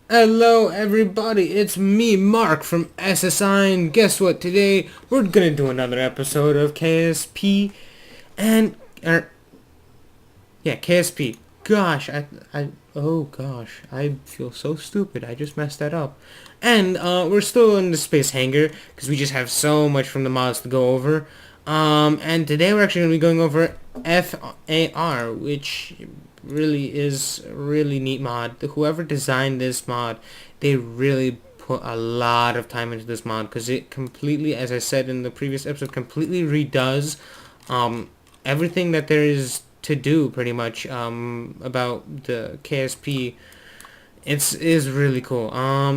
Hello everybody, it's me, Mark from SSI, and guess what? Today we're gonna do another episode of KSP, and, KSP. Gosh, oh gosh, I feel so stupid, I just messed that up. And, we're still in the space hangar, because we just have so much from the mods to go over. And today we're actually gonna be going over FAR, which really is a really neat mod. Whoever designed this mod, they really put a lot of time into this mod because it completely, as I said in the previous episode, completely redoes everything that there is to do pretty much about the KSP. It is really cool.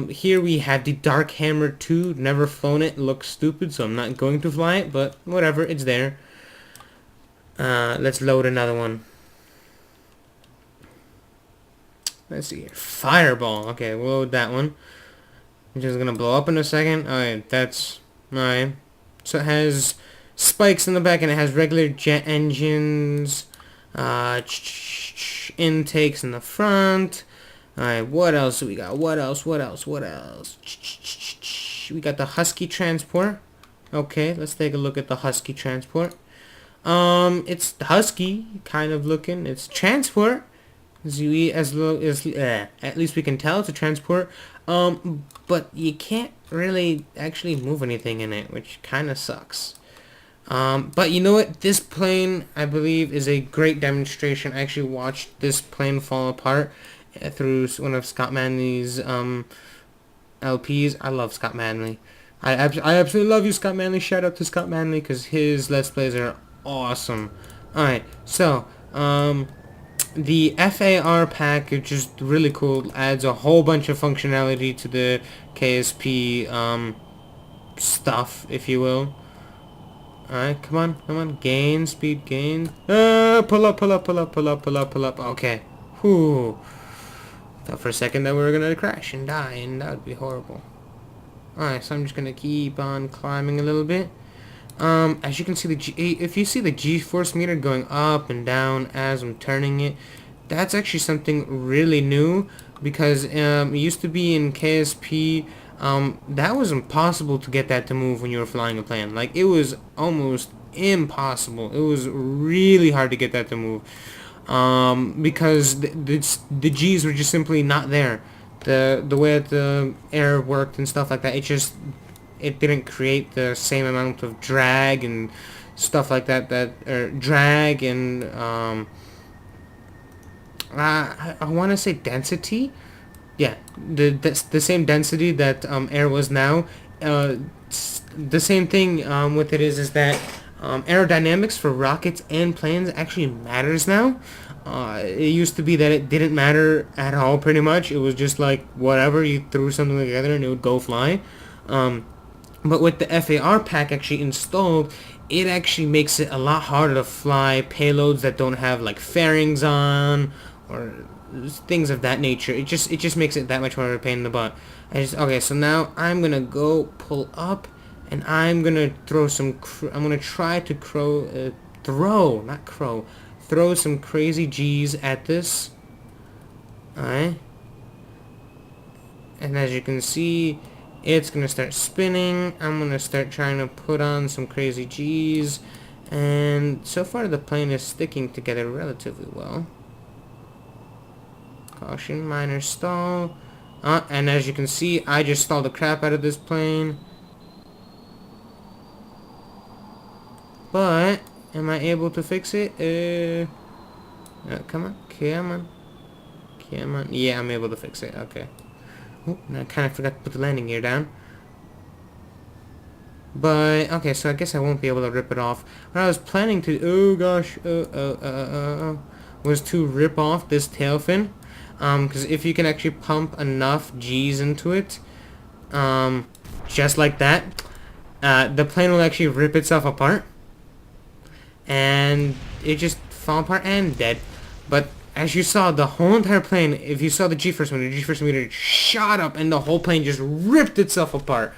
Here we have the Dark Hammer 2. Never flown it. Looks stupid, so I'm not going to fly it, but whatever, it's there. Let's load another one. Let's see here. Fireball. Okay, we'll load that one. Which is gonna blow up in a second. Alright, that's... Alright. So it has spikes in the back and it has regular jet engines. Intakes in the front. Alright, what else do we got? What else? We got the Husky transport. Okay, let's take a look at the Husky transport. It's Husky kind of looking. It's transport. At least we can tell it's a transport. But you can't really actually move anything in it, which kind of sucks. But you know what? This plane, I believe, is a great demonstration. I actually watched this plane fall apart through one of Scott Manley's LPs. I love Scott Manley. I absolutely love you, Scott Manley. Shout out to Scott Manley because his Let's Plays are awesome. Alright, so, the FAR pack is just really cool. Adds a whole bunch of functionality to the KSP stuff, if you will. Alright, come on. Gain, speed gain. Pull up. Okay. Whew. Thought for a second that we were gonna crash and die, and that would be horrible. Alright, so I'm just gonna keep on climbing a little bit. As you can see, if you see the G-force meter going up and down as I'm turning it, that's actually something really new because it used to be in KSP. That was impossible to get that to move when you were flying a plane. Like, it was almost impossible. It was really hard to get that to move because the G's were just simply not there. The way that the air worked and stuff like that, it didn't create the same amount of drag and stuff like that drag and I want to say density. Yeah, the same density that air was now. The same thing with it is that aerodynamics for rockets and planes actually matters now. It used to be that it didn't matter at all pretty much. It was just like whatever, you threw something together and it would go fly. But with the FAR pack actually installed, it actually makes it a lot harder to fly payloads that don't have like fairings on or things of that nature. It just makes it that much more of a pain in the butt. Okay, so now I'm gonna go pull up, and I'm gonna throw some. I'm gonna try to throw some crazy G's at this. Alright, and as you can see, it's gonna start spinning. I'm gonna start trying to put on some crazy G's, and so far the plane is sticking together relatively well. Caution, minor stall. And as you can see, I just stalled the crap out of this plane. But am I able to fix it? Come on. Yeah, I'm able to fix it. Okay. Oh, I kind of forgot to put the landing gear down. But, okay, so I guess I won't be able to rip it off. What I was planning to, was to rip off this tail fin. Because if you can actually pump enough G's into it, just like that, the plane will actually rip itself apart. And it just fall apart and dead. But as you saw, the whole entire plane, if you saw the G-force meter shot up and the whole plane just ripped itself apart.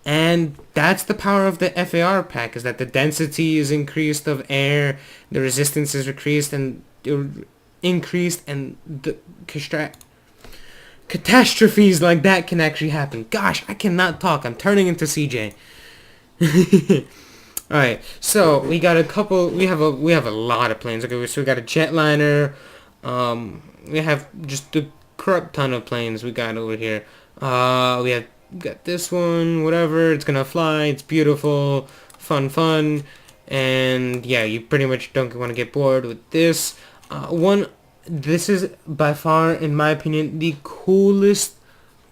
And that's the power of the FAR pack, is that the density is increased of air, the resistance is increased, and the catastrophes like that can actually happen. Gosh, I cannot talk. I'm turning into CJ. All right, so we got a couple. We have a lot of planes. Okay, so we got a jetliner. We have just a crap ton of planes we got over here. We got this one. Whatever. It's gonna fly. It's beautiful. Fun. And yeah, you pretty much don't want to get bored with this. This is by far, in my opinion, the coolest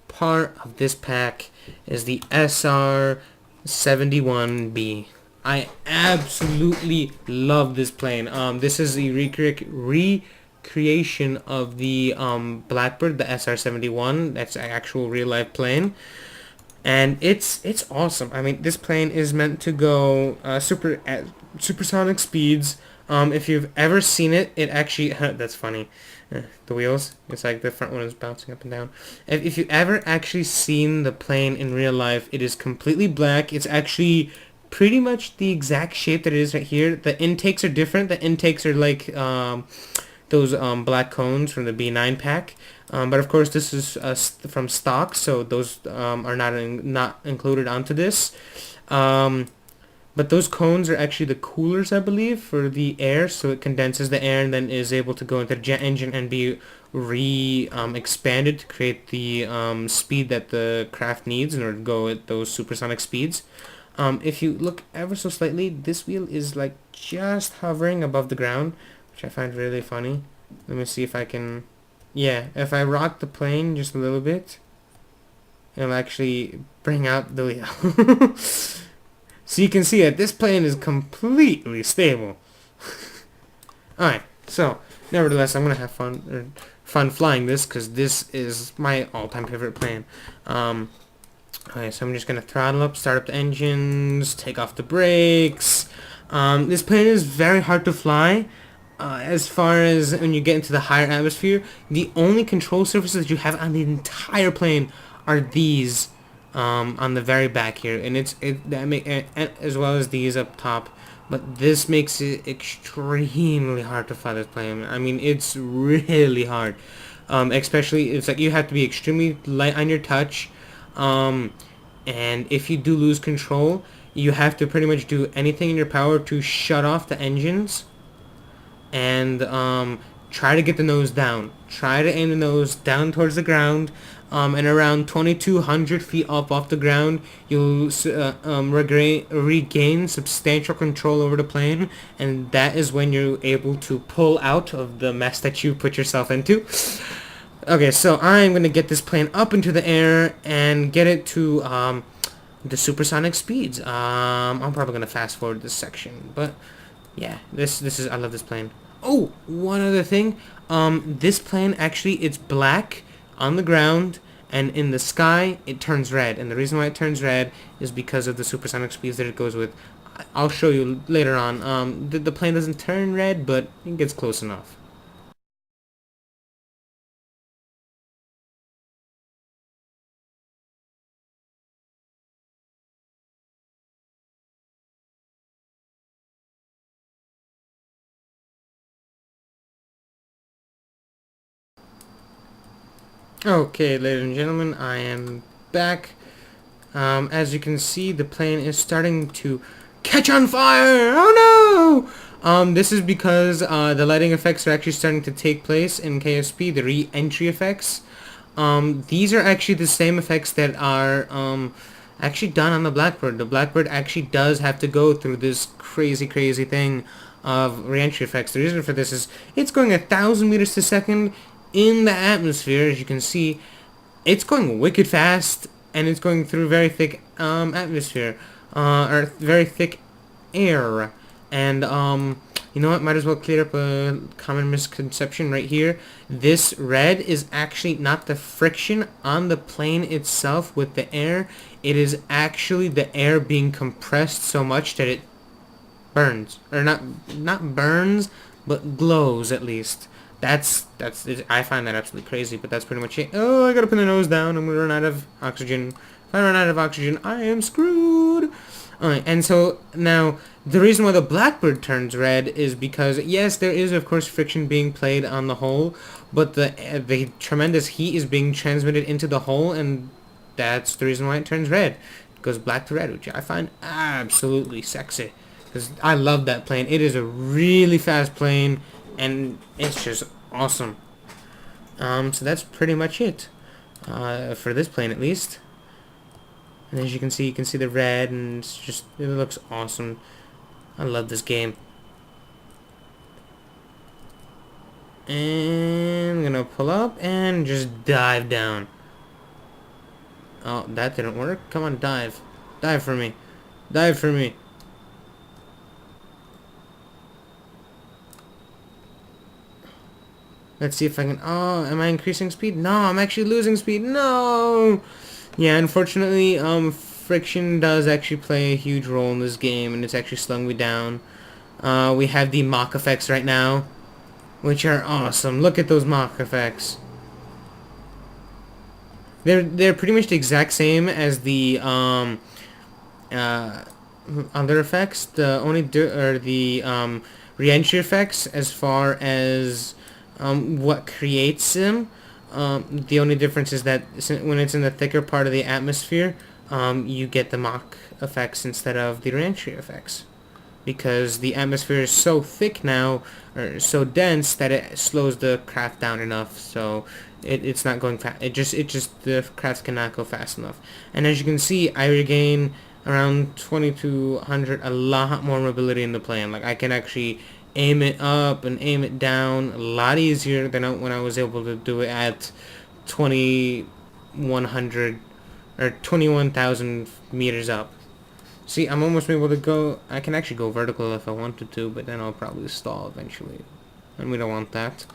part of this pack is the SR-71B. I absolutely love this plane. This is the recreation of the Blackbird, the SR-71. That's an actual real life plane. And it's awesome. I mean, this plane is meant to go supersonic speeds. If you've ever seen it, it actually that's funny. The wheels, it's like the front one is bouncing up and down. If you've ever actually seen the plane in real life, it is completely black. It's actually pretty much the exact shape that it is right here. The intakes are different. The intakes are like those black cones from the B9 pack. But of course, this is from stock, so those are not included onto this. But those cones are actually the coolers, I believe, for the air, so it condenses the air and then is able to go into the jet engine and be expanded to create the speed that the craft needs in order to go at those supersonic speeds. If you look ever so slightly, this wheel is like just hovering above the ground, which I find really funny. Let me see if I can... Yeah, if I rock the plane just a little bit, it'll actually bring out the wheel. So you can see that this plane is completely stable. Alright, so nevertheless, I'm going to have fun flying this because this is my all-time favorite plane. Alright, so I'm just going to throttle up, start up the engines, take off the brakes. This plane is very hard to fly. As far as when you get into the higher atmosphere, the only control surfaces that you have on the entire plane are these on the very back here, and as well as these up top. But this makes it extremely hard to fly this plane. I mean, it's really hard. Especially, it's like you have to be extremely light on your touch. And if you do lose control, you have to pretty much do anything in your power to shut off the engines and try to get the nose down. Try to aim the nose down towards the ground, and around 2,200 feet up off the ground, you'll regain substantial control over the plane, and that is when you're able to pull out of the mess that you put yourself into. Okay, so I'm going to get this plane up into the air and get it to the supersonic speeds. I'm probably going to fast forward this section, but yeah, this is, I love this plane. Oh, one other thing. This plane actually, it's black on the ground, and in the sky it turns red. And the reason why it turns red is because of the supersonic speeds that it goes with. I'll show you later on. The plane doesn't turn red, but it gets close enough. Okay, ladies and gentlemen, I am back. As you can see, the plane is starting to catch on fire! Oh no! This is because the lighting effects are actually starting to take place in KSP, the re-entry effects. These are actually the same effects that are actually done on the Blackbird. The Blackbird actually does have to go through this crazy thing of re-entry effects. The reason for this is it's going 1,000 meters per second in the atmosphere. As you can see, it's going wicked fast, and it's going through very thick atmosphere, or very thick air. And you know what, might as well clear up a common misconception right here. This red is actually not the friction on the plane itself with the air. It is actually the air being compressed so much that it burns, or not burns, but glows at least. That's I find that absolutely crazy, but that's pretty much it. Oh, I gotta put the nose down. I'm gonna run out of oxygen. If I run out of oxygen, I am screwed. Alright, and so now the reason why the Blackbird turns red is because, yes, there is of course friction being played on the hull, but the tremendous heat is being transmitted into the hull, and that's the reason why it turns red. It goes black to red, which I find absolutely sexy, because I love that plane. It is a really fast plane, and it's just awesome. So that's pretty much it for this plane, at least. And as you can see the red, and it looks awesome. I love this game. And I'm gonna pull up and just dive down. Oh, that didn't work. Come on, dive. Dive for me. Dive for me. Let's see if I can... Oh, am I increasing speed? No, I'm actually losing speed. No! Yeah, unfortunately, friction does actually play a huge role in this game, and it's actually slowing me down. We have the Mach effects right now, which are awesome. Look at those Mach effects. They're pretty much the exact same as the other effects. The only re-entry effects, as far as what creates them. The only difference is that when it's in the thicker part of the atmosphere, you get the Mach effects instead of the re-entry effects, because the atmosphere is so thick now, or so dense, that it slows the craft down enough, so it's not going fast. The craft cannot go fast enough. And as you can see, I regain around 2200, a lot more mobility in the plane. Like, I can actually aim it up and aim it down a lot easier than when I was able to do it at 2100 or 21,000 meters up. See, I'm almost able to go... I can actually go vertical if I wanted to, but then I'll probably stall eventually, and we don't want that.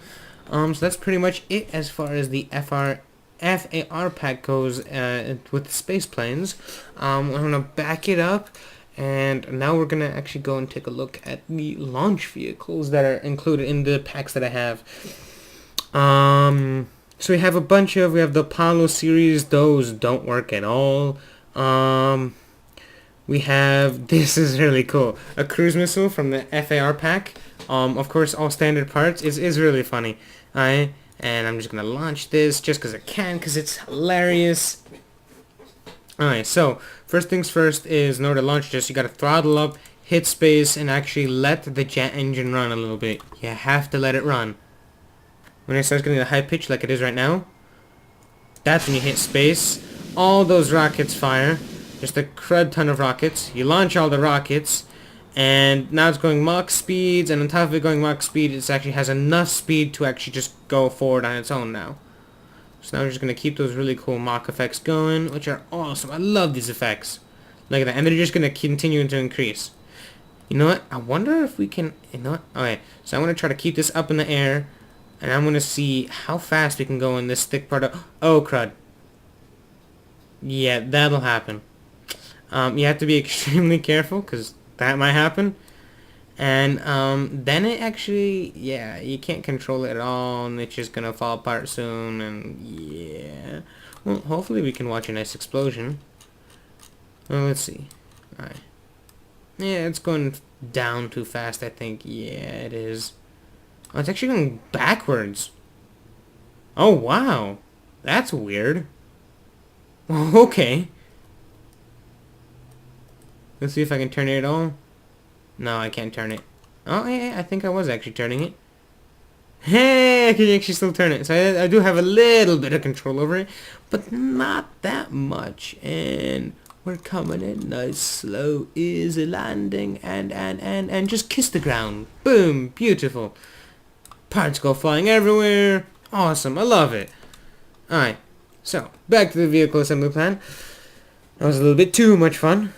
So that's pretty much it as far as the FAR pack goes with space planes. I'm gonna back it up, and now we're gonna actually go and take a look at the launch vehicles that are included in the packs that I have. So we have the Apollo series. Those don't work at all. We have, this is really cool, a cruise missile from the FAR pack. Of course, all standard parts. Is really funny. And I'm just gonna launch this just because I can, because it's hilarious. Alright, so first things first is, in order to launch this, you gotta throttle up, hit space, and actually let the jet engine run a little bit. You have to let it run. When it starts getting a high pitch like it is right now, that's when you hit space. All those rockets fire. Just a crud ton of rockets. You launch all the rockets, and now it's going Mach speeds, and on top of it going Mach speed, it actually has enough speed to actually just go forward on its own now. So now we're just going to keep those really cool Mach effects going, which are awesome. I love these effects. Look at that. And they're just going to continue to increase. You know what? I wonder if we can... You know what? Okay, so I'm going to try to keep this up in the air, and I'm going to see how fast we can go in this thick part of... Oh, crud. Yeah, that'll happen. You have to be extremely careful, because that might happen. And then it actually, yeah, you can't control it at all, and it's just gonna fall apart soon, and yeah. Well, hopefully we can watch a nice explosion. Well, let's see. Alright. Yeah, it's going down too fast, I think. Yeah, it is. Oh, it's actually going backwards. Oh, wow. That's weird. Okay. Let's see if I can turn it at all. No, I can't turn it. Oh, yeah, I think I was actually turning it. Hey, I can actually still turn it. So I do have a little bit of control over it, but not that much. And we're coming in nice, slow, easy landing, and just kiss the ground. Boom, beautiful. Parts go flying everywhere. Awesome, I love it. Alright, so back to the vehicle assembly plan. That was a little bit too much fun.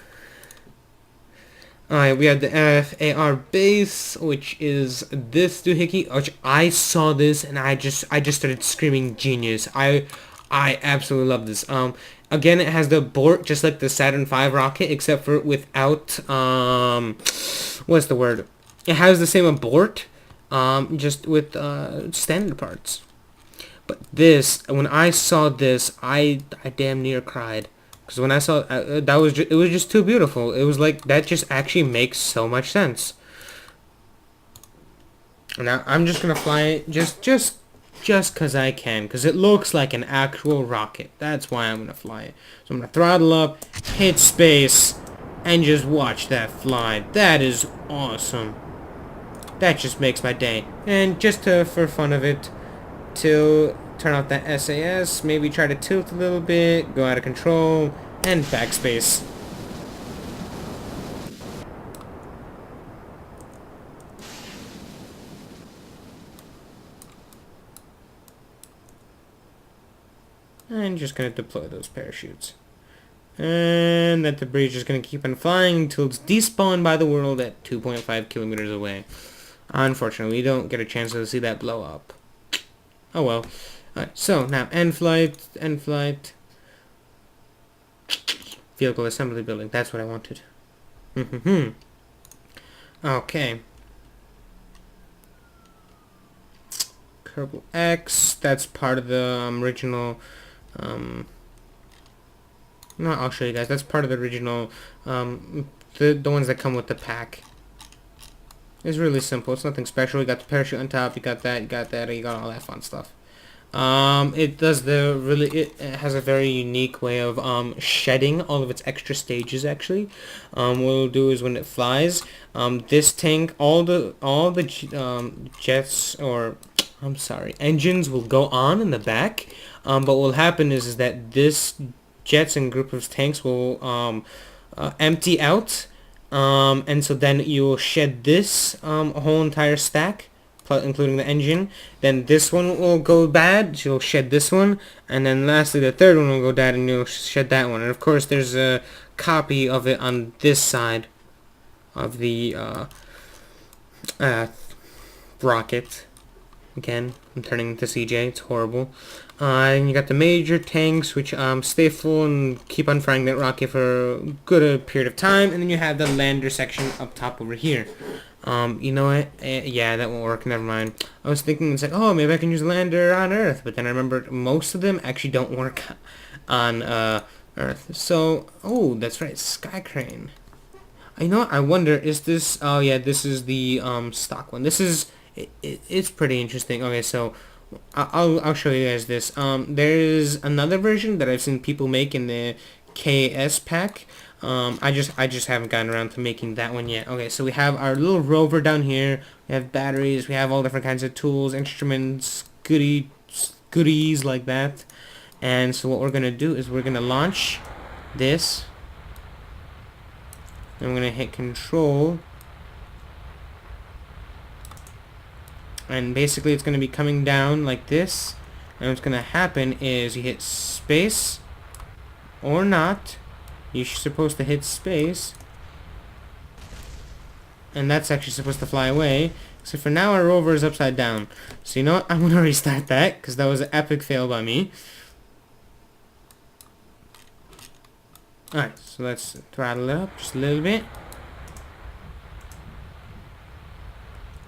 Alright, we have the FAR base, which is this doohickey, which I saw this and I just started screaming genius. I absolutely love this. Again, it has the abort just like the Saturn V rocket, except for without what's the word? It has the same abort, just with standard parts. But this, when I saw this, I damn near cried. Because when I saw it was just too beautiful. It was like, that just actually makes so much sense. Now I'm just gonna fly it, just just because I can, because it looks like an actual rocket. That's why I'm going to fly it. So I'm going to throttle up, hit space, and just watch that fly. That is awesome. That just makes my day. And just for fun of it, to turn off that SAS, maybe try to tilt a little bit, go out of control, and backspace. And just gonna deploy those parachutes. And that debris is just gonna keep on flying until it's despawned by the world at 2.5 kilometers away. Unfortunately, we don't get a chance to see that blow up. Oh well. Alright, so now end flight. Vehicle assembly building, that's what I wanted. Okay. Kerbal X, that's part of the original, no, I'll show you guys, that's part of the original, the ones that come with the pack. It's really simple, it's nothing special. You got the parachute on top, you got that, you got all that fun stuff. It does it has a very unique way of shedding all of its extra stages. Actually, what it'll do is when it flies, this tank, all the jets, or I'm sorry, engines will go on in the back. But what will happen is that this jets and group of tanks will empty out, and so then you will shed this whole entire stack, including the engine. Then this one will go bad, so you'll shed this one, and then lastly the third one will go bad and you'll shed that one. And of course there's a copy of it on this side of the rocket. Again, I'm turning into CJ, it's horrible. And you got the major tanks, which stay full and keep on firing that rocket for a good period of time. And then you have the lander section up top over here. You know what? Yeah, that won't work. Never mind. I was thinking, it's like, oh, maybe I can use a lander on Earth. But then I remembered most of them actually don't work on Earth. So, oh, that's right, Sky Crane. I know. I wonder, is this? Oh yeah, this is the stock one. This is. It's pretty interesting. Okay, so I'll show you guys this. There is another version that I've seen people make in the KAS pack. I just haven't gotten around to making that one yet. Okay, so we have our little rover down here. We have batteries. We have all different kinds of tools, instruments, goodies like that. And so what we're gonna do is we're gonna launch this. And we're gonna hit control. And basically it's going to be coming down like this. And what's going to happen is you hit space or not. You're supposed to hit space. And that's actually supposed to fly away. So for now our rover is upside down. So you know what? I'm going to restart that because that was an epic fail by me. Alright, so let's throttle it up just a little bit.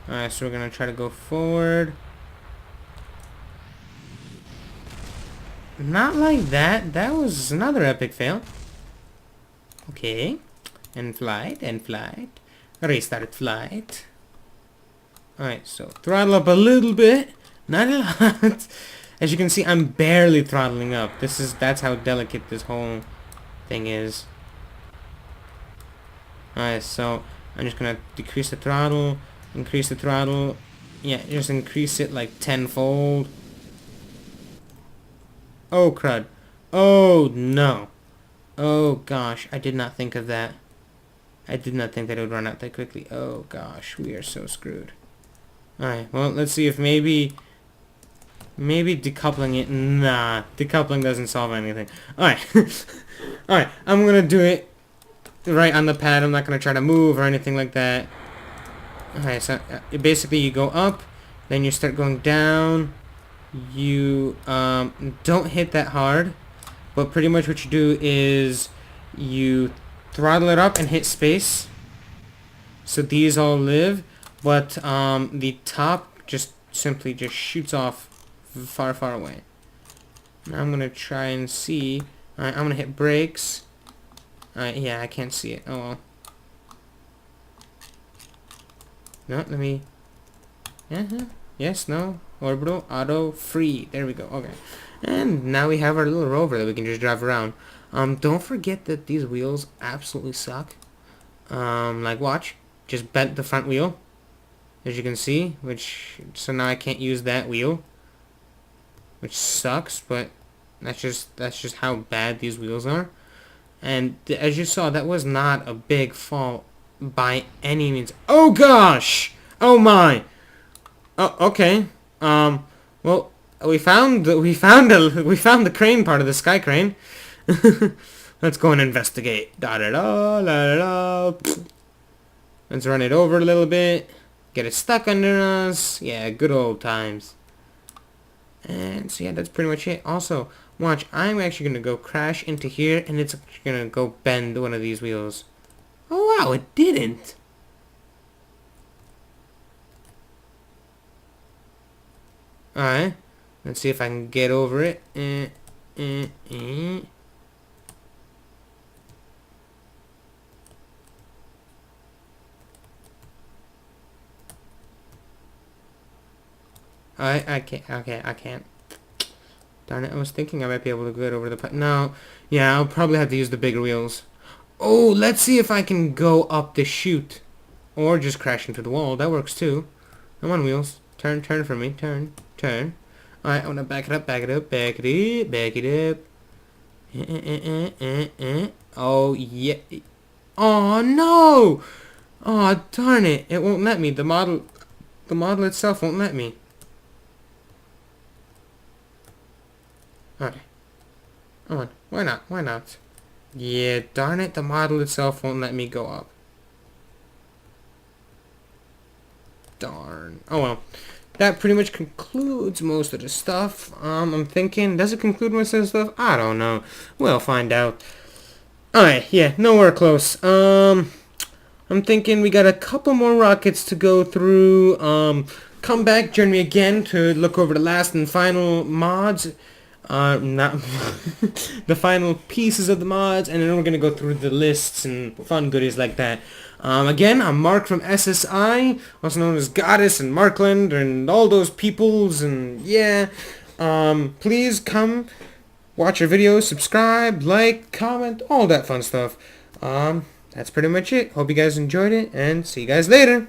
Alright, so we're going to try to go forward. Not like that. That was another epic fail. Okay. And flight. Restart flight. Alright, so throttle up a little bit. Not a lot. As you can see, I'm barely throttling up. That's how delicate this whole thing is. Alright, so I'm just going to decrease the throttle. Increase the throttle. Yeah, just increase it like tenfold. Oh crud. Oh no. Oh gosh, I did not think of that. I did not think that it would run out that quickly. Oh gosh, we are so screwed. Alright, well, let's see if maybe decoupling it. Nah, decoupling doesn't solve anything. Alright. Alright, I'm gonna do it right on the pad. I'm not gonna try to move or anything like that. Okay, so basically you go up, then you start going down. You don't hit that hard, but pretty much what you do is you throttle it up and hit space. So these all live, but the top just simply shoots off far, far away. Now I'm gonna try and see. Alright, I'm gonna hit brakes. Alright, yeah, I can't see it. Oh well. No, let me... Yes, no. Orbital, auto, free. There we go. Okay. And now we have our little rover that we can just drive around. Don't forget that these wheels absolutely suck. Like watch. Just bent the front wheel. As you can see. So now I can't use that wheel. Which sucks, but that's just how bad these wheels are. And as you saw, that was not a big fault by any means. Oh gosh! Oh my! Oh, okay. Well, we found the crane part of the sky crane. Let's go and investigate. Da da da da da da. Let's run it over a little bit. Get it stuck under us. Yeah, good old times. And so yeah, that's pretty much it. Also, watch, I'm actually gonna go crash into here, and it's gonna go bend one of these wheels. Oh wow, it didn't. Alright, let's see if I can get over it. I can't. Okay, I can't. Darn it, I was thinking I might be able to get over the... No, yeah, I'll probably have to use the bigger wheels. Oh, let's see if I can go up the chute. Or just crash into the wall. That works too. Come on, wheels. Turn for me. Turn. Alright, I want to back it up. Back it up. Oh, yeah. Oh, no! Oh, darn it. It won't let me. The model itself won't let me. Okay. Come on. Why not? Yeah, darn it. The model itself won't let me go up. Darn. Oh well. That pretty much concludes most of the stuff. I'm thinking, does it conclude most of the stuff? I don't know. We'll find out. Alright, yeah, nowhere close. I'm thinking we got a couple more rockets to go through. Come back, join me again to look over the last and final mods. Not the final pieces of the mods, and then we're gonna go through the lists and fun goodies like that. Again, I'm Mark from SSI, also known as Goddess and Markland and all those peoples, and yeah. Please come watch our videos, subscribe, like, comment, all that fun stuff. That's pretty much it. Hope you guys enjoyed it, and see you guys later.